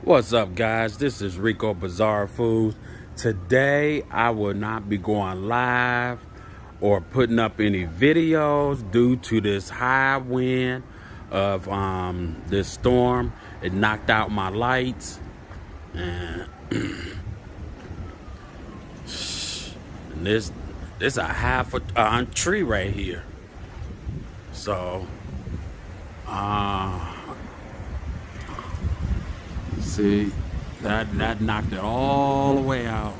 What's up, guys? This is Rico Bizarre Foods. Today I will not be going live or putting up any videos due to this high wind of this storm. It knocked out my lights, and this a half a tree right here. So see, that knocked it all the way out.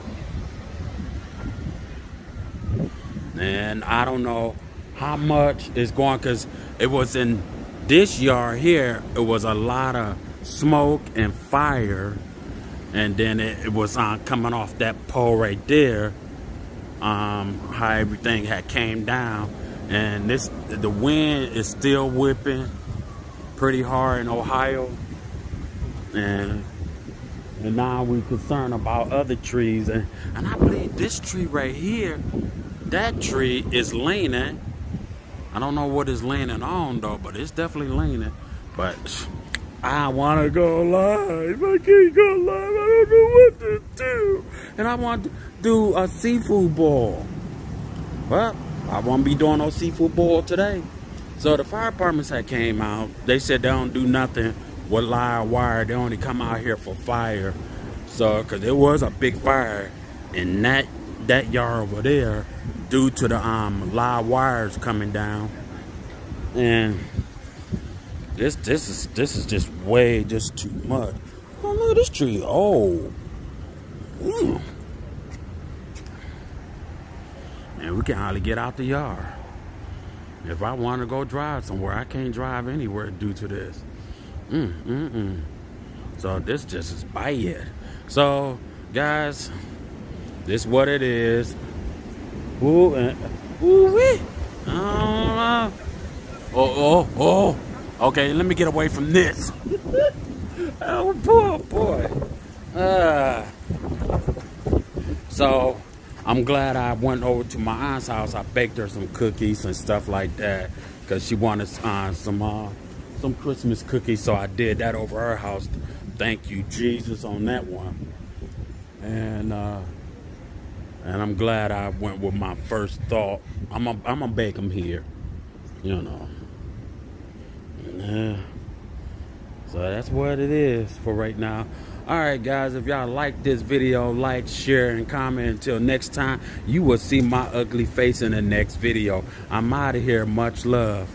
And I don't know how much is going, because it was in this yard here, it was a lot of smoke and fire, and then it was coming off that pole right there, how everything had came down. And the wind is still whipping pretty hard in Ohio. And now we're concerned about other trees, and I believe this tree right here, that tree is leaning. I don't know what it's leaning on though, but it's definitely leaning. But I want to go live. I can't go live. I don't know what to do. And I want to do a seafood boil. Well, I won't be doing no seafood boil today. So the fire departments that came out, they said they don't do nothing with live wire. They only come out here for fire. So, because there was a big fire in that yard over there due to the live wires coming down. And this is just way too much. Oh no, this tree old. And we can hardly get out the yard. If I want to go drive somewhere, I can't drive anywhere due to this. So this just is bad. So guys, this is what it is. Oh. Okay, let me get away from this. Oh, poor boy. So I'm glad I went over to my aunt's house. I baked her some cookies and stuff like that, because she wanted some Christmas cookies, so I did that over her house. Thank you, Jesus, on that one. And I'm glad I went with my first thought. I'm gonna bake them here, you know. So that's what it is for right now. All right, guys, if y'all like this video, like, share, and comment. Until next time, you will see my ugly face in the next video. I'm out of here. Much love.